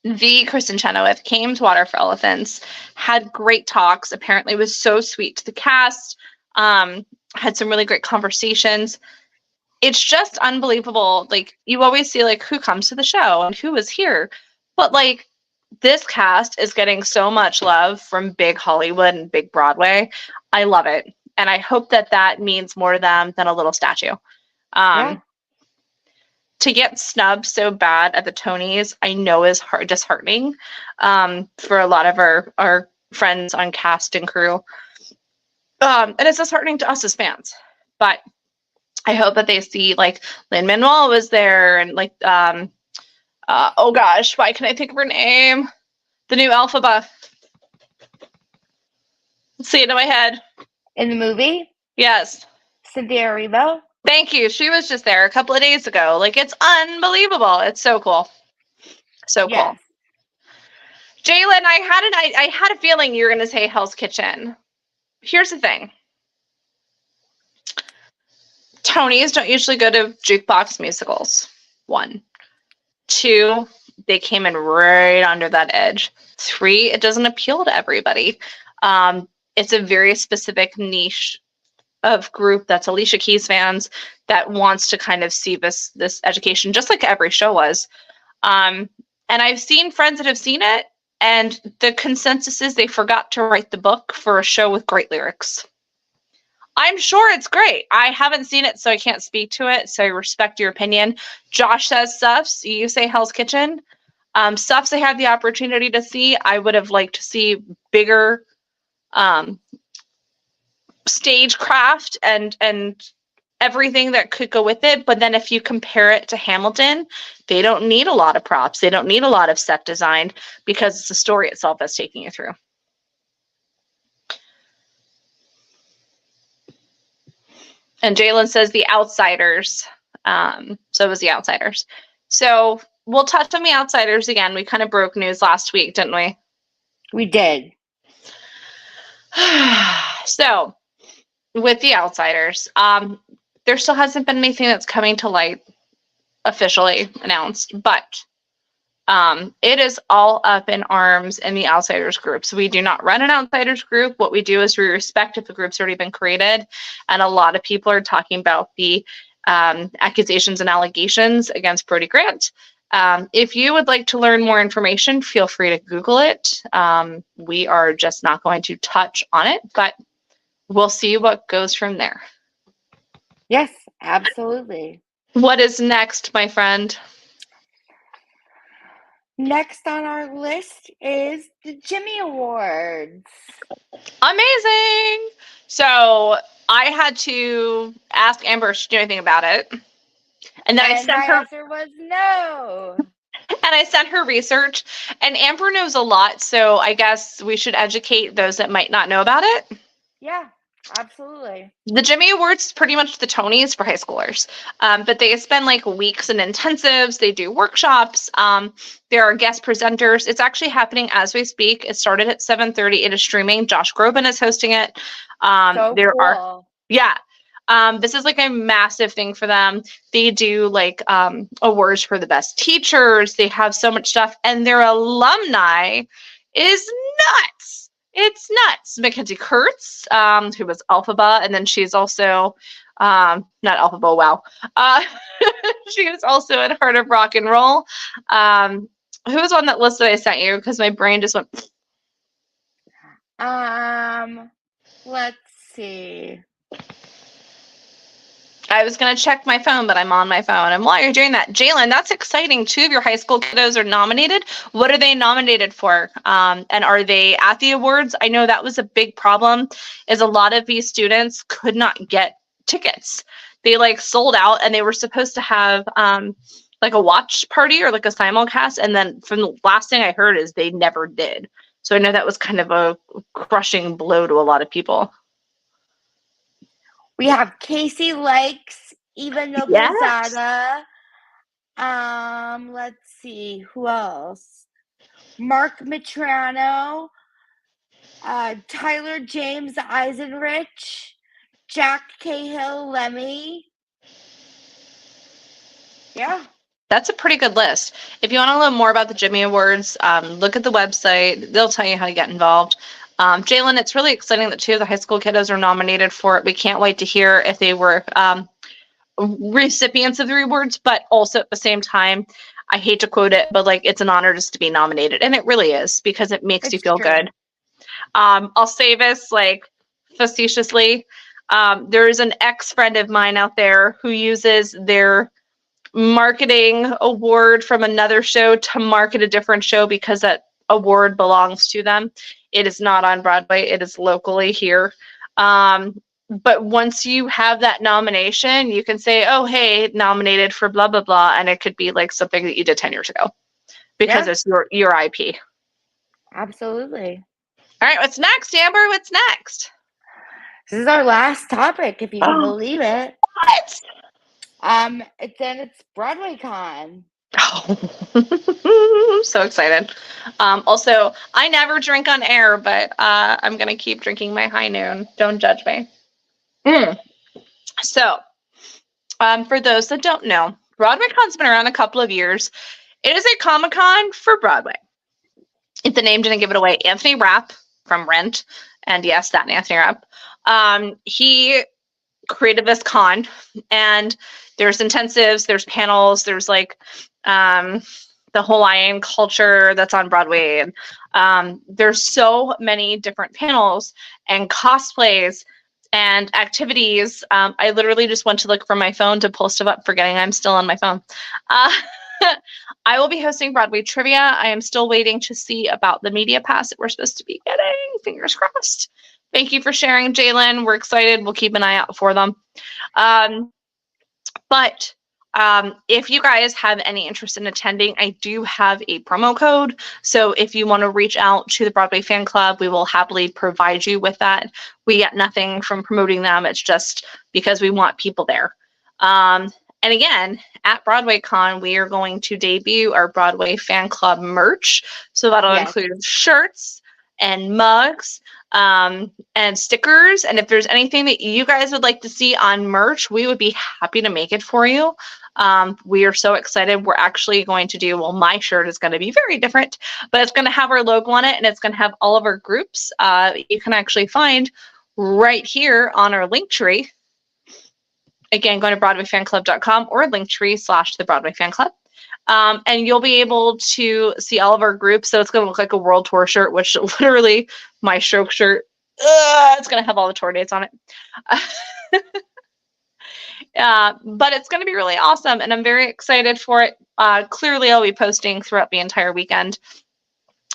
the Kristen Chenoweth, came to Water for Elephants, had great talks, apparently was so sweet to the cast, had some really great conversations. It's just unbelievable. Like, you always see like who comes to the show and who is here, but like this cast is getting so much love from big Hollywood and big Broadway. I love it, and I hope that that means more to them than a little statue. Yeah. To get snubbed so bad at the Tonys, I know is disheartening for a lot of our friends on cast and crew, and it's disheartening to us as fans, but I hope that they see like Lin-Manuel was there, and like oh gosh, why can't I think of her name? The new Elphaba. Let's see it in my head. In the movie? Yes. Cynthia Erivo? Thank you. She was just there a couple of days ago. Like, it's unbelievable. It's so cool. So cool. Yes. Jalen, I had a feeling you were gonna say Hell's Kitchen. Here's the thing. Tonys don't usually go to jukebox musicals. 1. 2, they came in right under that edge. 3, it doesn't appeal to everybody. It's a very specific niche of group that's Alicia Keys fans that wants to kind of see this education, just like every show was. And I've seen friends that have seen it, and the consensus is they forgot to write the book for a show with great lyrics. I'm sure it's great. I haven't seen it, so I can't speak to it. So I respect your opinion. Josh says Suffs. You say Hell's Kitchen. Suffs I had the opportunity to see. I would have liked to see bigger stagecraft and everything that could go with it. But then if you compare it to Hamilton, they don't need a lot of props. They don't need a lot of set design because it's the story itself that's taking you through. And Jalen says The Outsiders. So it was The Outsiders. So we'll touch on The Outsiders again. We kind of broke news last week, didn't we? We did. So with The Outsiders, there still hasn't been anything that's coming to light officially announced, but it is all up in arms in the Outsiders group. So we do not run an Outsiders group. What we do is we respect if the group's already been created. And a lot of people are talking about the accusations and allegations against Brody Grant. If you would like to learn more information, feel free to Google it. We are just not going to touch on it, but we'll see what goes from there. Yes, absolutely. What is next, my friend? Next on our list is the Jimmy Awards. Amazing. So I had to ask Amber if she knew anything about it. And then I sent her. answer was no. And I sent her research. And Amber knows a lot. So I guess we should educate those that might not know about it. Yeah, absolutely. The Jimmy Awards is pretty much the Tonys for high schoolers. But they spend like weeks in intensives. They do workshops. There are guest presenters. It's actually happening as we speak. It started at 7:30. It is streaming. Josh Groban is hosting it. So cool. This is like a massive thing for them. They do like awards for the best teachers. They have so much stuff. And their alumni is nuts. It's nuts. Mackenzie Kurtz, who was Elphaba, and then she's also not Elphaba, wow. She was also in Heart of Rock and Roll. Who was on that list that I sent you? Because my brain just went. Let's see. I was going to check my phone, but I'm on my phone. And while you're doing that, Jalen, that's exciting. 2 of your high school kiddos are nominated. What are they nominated for? And are they at the awards? I know that was a big problem, is a lot of these students could not get tickets. They like sold out, and they were supposed to have like a watch party or like a simulcast. And then from the last thing I heard is they never did. So I know that was kind of a crushing blow to a lot of people. We have Casey Likes, Eva Yes. Noblezada. Let's see, who else? Mark Mitrano, Tyler James Eisenrich, Jack Cahill Lemmy. Yeah. That's a pretty good list. If you want to learn more about the Jimmy Awards, look at the website. They'll tell you how to get involved. Jalen, it's really exciting that 2 of the high school kiddos are nominated for it. We can't wait to hear if they were recipients of the awards, but also at the same time, I hate to quote it, but like it's an honor just to be nominated. And it really is because it makes you feel good. I'll say this like facetiously. There's an ex-friend of mine out there who uses their marketing award from another show to market a different show because that award belongs to them. It is not on Broadway. It is locally here. But once you have that nomination, you can say, oh, hey, nominated for blah, blah, blah. And it could be like something that you did 10 years ago because it's your IP. Absolutely. All right, what's next, Amber? What's next? This is our last topic, if you can believe it. What? It's Broadway Con. Oh, I'm so excited. Also, I never drink on air, but I'm going to keep drinking my High Noon. Don't judge me. So, for those that don't know, Broadway Con's been around a couple of years. It is a Comic-Con for Broadway. If the name didn't give it away, Anthony Rapp from Rent, and yes, that Anthony Rapp, he created this con, and there's intensives, there's panels, there's like the Hawaiian culture that's on Broadway, and there's so many different panels and cosplays and activities. I literally just went to look for my phone to pull stuff up, forgetting I'm still on my phone. I will be hosting Broadway Trivia. I am still waiting to see about the media pass that we're supposed to be getting. Fingers crossed. Thank you for sharing, Jalen. We're excited. We'll keep an eye out for them. But if you guys have any interest in attending, I do have a promo code. So if you want to reach out to the Broadway Fan Club, we will happily provide you with that. We get nothing from promoting them. It's just because we want people there. And again, at Broadway Con, we are going to debut our Broadway Fan Club merch. So that'll include shirts and mugs and stickers. And if there's anything that you guys would like to see on merch, we would be happy to make it for you. We are so excited. We're actually going to do, well, my shirt is going to be very different, but it's going to have our logo on it, and it's going to have all of our groups. You can actually find right here on our link tree. Again, go to BroadwayFanClub.com or linktree/the Broadway Fan Club. And you'll be able to see all of our groups. So it's going to look like a world tour shirt, which literally my stroke shirt, it's going to have all the tour dates on it. But it's going to be really awesome, and I'm very excited for it. Clearly, I'll be posting throughout the entire weekend.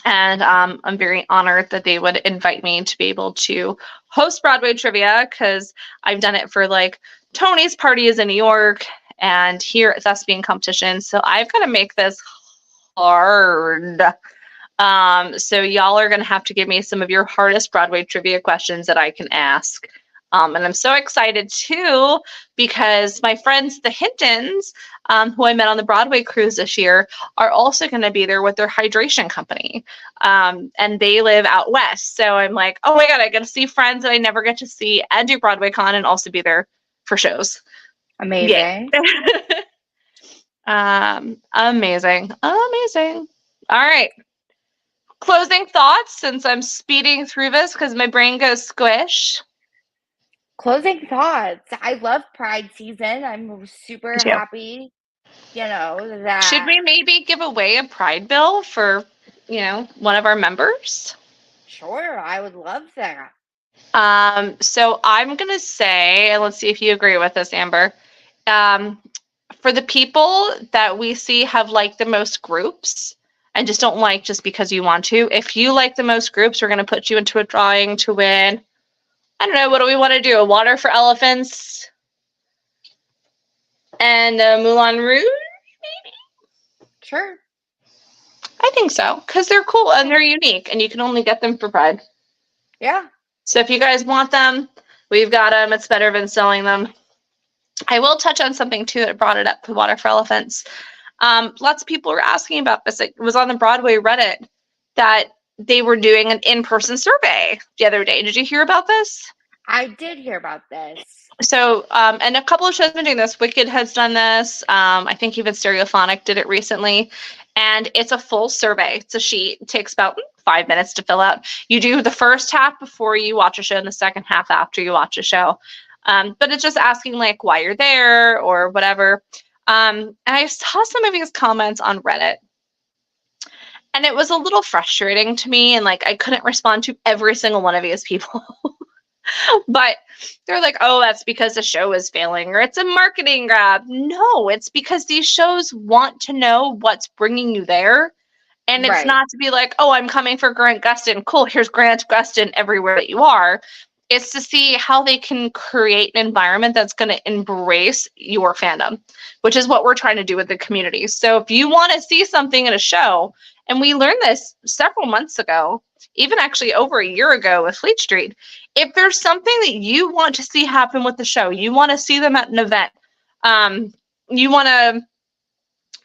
And I'm very honored that they would invite me to be able to host Broadway Trivia, because I've done it for like Tony's parties in New York and here at Thespian Competition. So I've got to make this hard. So y'all are going to have to give me some of your hardest Broadway trivia questions that I can ask. And I'm so excited too, because my friends, the Hintons, who I met on the Broadway cruise this year, are also going to be there with their hydration company. And they live out west. So I'm like, oh my God, I get to see friends that I never get to see and do Broadway Con and also be there for shows. Amazing. Amazing. Amazing. All right. Closing thoughts, since I'm speeding through this because my brain goes squish. Closing thoughts. I love Pride season. I'm super happy, that. Should we maybe give away a Pride bill for, one of our members? Sure, I would love that. So I'm going to say, and let's see if you agree with this, Amber. For the people that we see have liked the most groups and just don't like just because you want to, if you like the most groups, we're going to put you into a drawing to win. I don't know, what do we want to do? A Water for Elephants and a Moulin Rouge, maybe? Sure. I think so, because they're cool and they're unique, and you can only get them for Pride. Yeah. So if you guys want them, we've got them. It's better than selling them. I will touch on something too that brought it up, the water for elephants. Lots of people were asking about this. It was on the Broadway Reddit that they were doing an in-person survey the other day. Did you hear about this? I did hear about this. So, and a couple of shows have been doing this. Wicked has done this. I think even Stereophonic did it recently. And it's a full survey. It's a sheet. It takes about 5 minutes to fill out. You do the first half before you watch a show and the second half after you watch a show. But it's just asking like why you're there or whatever. And I saw some of these comments on Reddit. And it was a little frustrating to me. And like I couldn't respond to every single one of these people. But they're like, oh, that's because the show is failing or it's a marketing grab. No, it's because these shows want to know what's bringing you there. And it's Right. not to be like, oh, I'm coming for Grant Gustin. Cool, here's Grant Gustin everywhere that you are. It's to see how they can create an environment that's going to embrace your fandom, which is what we're trying to do with the community. So if you want to see something in a show, and we learned this several months ago, even actually over a year ago with Fleet Street, if there's something that you want to see happen with the show, you want to see them at an event, you want to,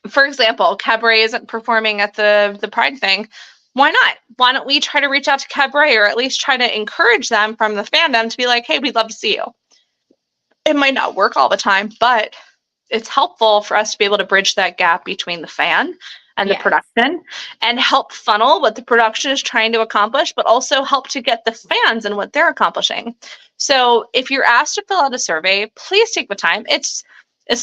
for example, Cabaret isn't performing at the Pride thing. Why not? Why don't we try to reach out to Cabaret or at least try to encourage them from the fandom to be like, hey, we'd love to see you. It might not work all the time, but it's helpful for us to be able to bridge that gap between the fan and the production and help funnel what the production is trying to accomplish, but also help to get the fans and what they're accomplishing. So if you're asked to fill out a survey, please take the time. It's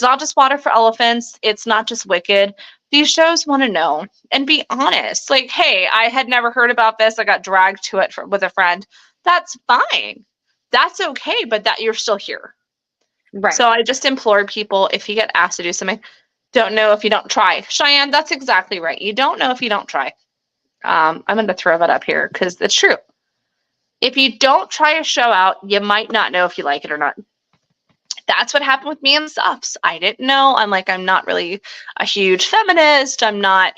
not just Water for Elephants. It's not just Wicked. These shows want to know and be honest. Like, hey, I had never heard about this. I got dragged to it with a friend. That's fine. That's okay, but that you're still here. Right. So I just implore people, if you get asked to do something, don't know if you don't try. Cheyenne, that's exactly right. You don't know if you don't try. I'm going to throw that up here because it's true. If you don't try a show out, you might not know if you like it or not. That's what happened with me and Suffs. I didn't know. I'm not really a huge feminist. I'm not,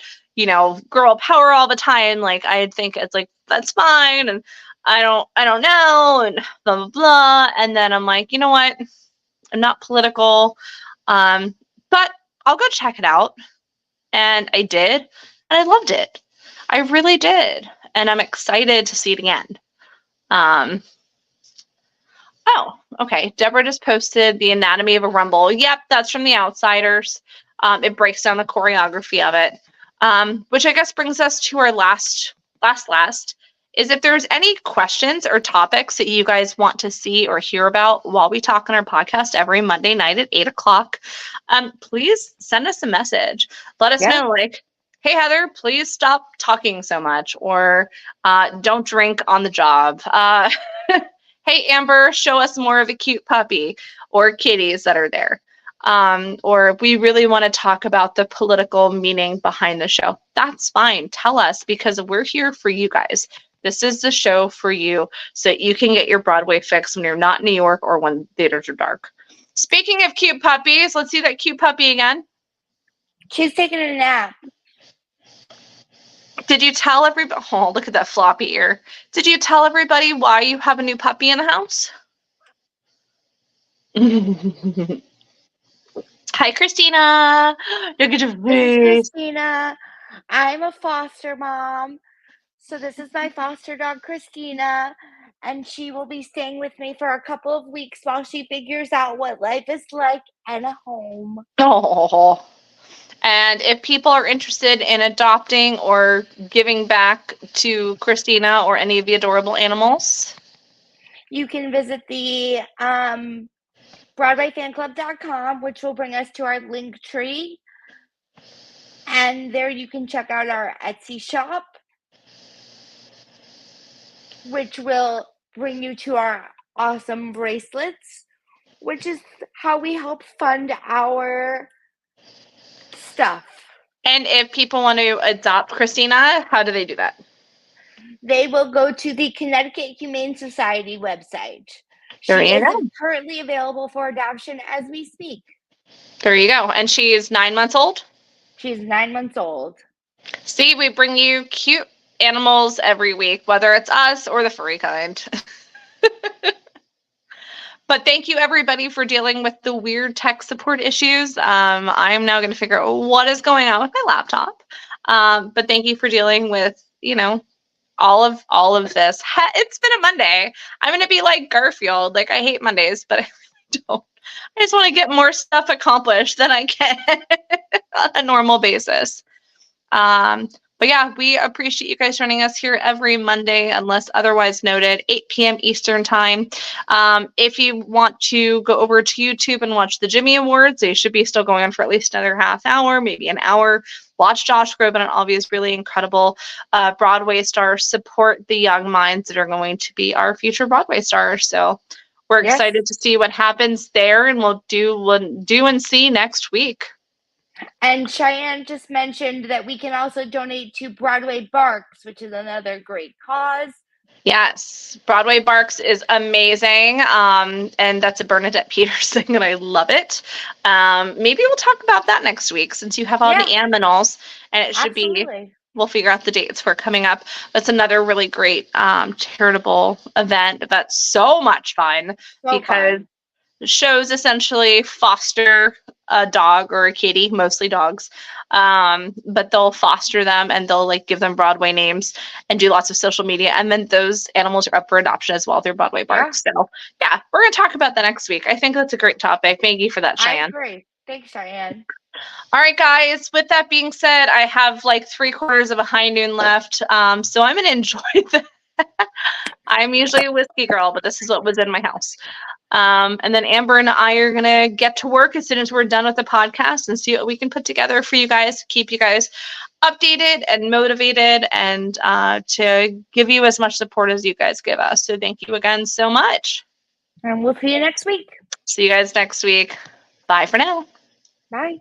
girl power all the time. Like I think it's like, that's fine. And I don't know. And blah, blah, blah. And then I'm like, you know what? I'm not political. But I'll go check it out. And I did. And I loved it. I really did. And I'm excited to see it again. Oh, okay. Deborah just posted The Anatomy of a Rumble. Yep, that's from The Outsiders. It breaks down the choreography of it. Which I guess brings us to our last is if there's any questions or topics that you guys want to see or hear about while we talk on our podcast every Monday night at 8:00, please send us a message. Let us know, like, hey, Heather, please stop talking so much, or don't drink on the job. Hey, Amber, show us more of a cute puppy or kitties that are there. Or we really want to talk about the political meaning behind the show. That's fine. Tell us, because we're here for you guys. This is the show for you so that you can get your Broadway fix when you're not in New York or when theaters are dark. Speaking of cute puppies, let's see that cute puppy again. She's taking a nap. Did you tell everybody? Oh, look at that floppy ear. Did you tell everybody why you have a new puppy in the house? Hi, Christina. Look at your face. This is Christina. I'm a foster mom. So this is my foster dog, Christina. And she will be staying with me for a couple of weeks while she figures out what life is like in a home. Oh. And if people are interested in adopting or giving back to Christina or any of the adorable animals, you can visit the BroadwayFanClub.com, which will bring us to our link tree. And there you can check out our Etsy shop, which will bring you to our awesome bracelets, which is how we help fund our stuff. And if people want to adopt Christina, how do they do that? They will go to the Connecticut Humane Society website. There She you is go. currently available for adoption as we speak. There you go. And she's 9 months old? She's 9 months old. See, we bring you cute animals every week, whether it's us or the furry kind. But thank you everybody for dealing with the weird tech support issues. I'm now going to figure out what is going on with my laptop. But thank you for dealing with, all of this. It's been a Monday. I'm going to be like Garfield. Like, I hate Mondays, but I really don't. I just want to get more stuff accomplished than I can on a normal basis. But yeah, we appreciate you guys joining us here every Monday, unless otherwise noted, 8 p.m. Eastern time. If you want to go over to YouTube and watch the Jimmy Awards, they should be still going on for at least another half hour, maybe an hour. Watch Josh Groban and all these really incredible Broadway stars. Support the young minds that are going to be our future Broadway stars. So we're excited to see what happens there, and we'll do and see next week. And Cheyenne just mentioned that we can also donate to Broadway Barks, which is another great cause. Yes, Broadway Barks is amazing, and that's a Bernadette Peters thing, and I love it. Maybe we'll talk about that next week, since you have all the aminals, and it should be, we'll figure out the dates for coming up. That's another really great charitable event that's so much fun, because shows essentially foster a dog or a kitty, mostly dogs, but they'll foster them and they'll like give them Broadway names and do lots of social media, and then those animals are up for adoption as well through Broadway Barks. So yeah, we're gonna talk about that next week. I think that's a great topic. Thank you for that, Cheyenne. I agree. Thanks, Cheyenne. All right, guys, with that being said, I have like 3/4 of a high noon left, so I'm gonna enjoy that. I'm usually a whiskey girl, but this is what was in my house. And then Amber and I are going to get to work as soon as we're done with the podcast and see what we can put together for you guys to keep you guys updated and motivated, and to give you as much support as you guys give us. So thank you again so much. And we'll see you next week. See you guys next week. Bye for now. Bye.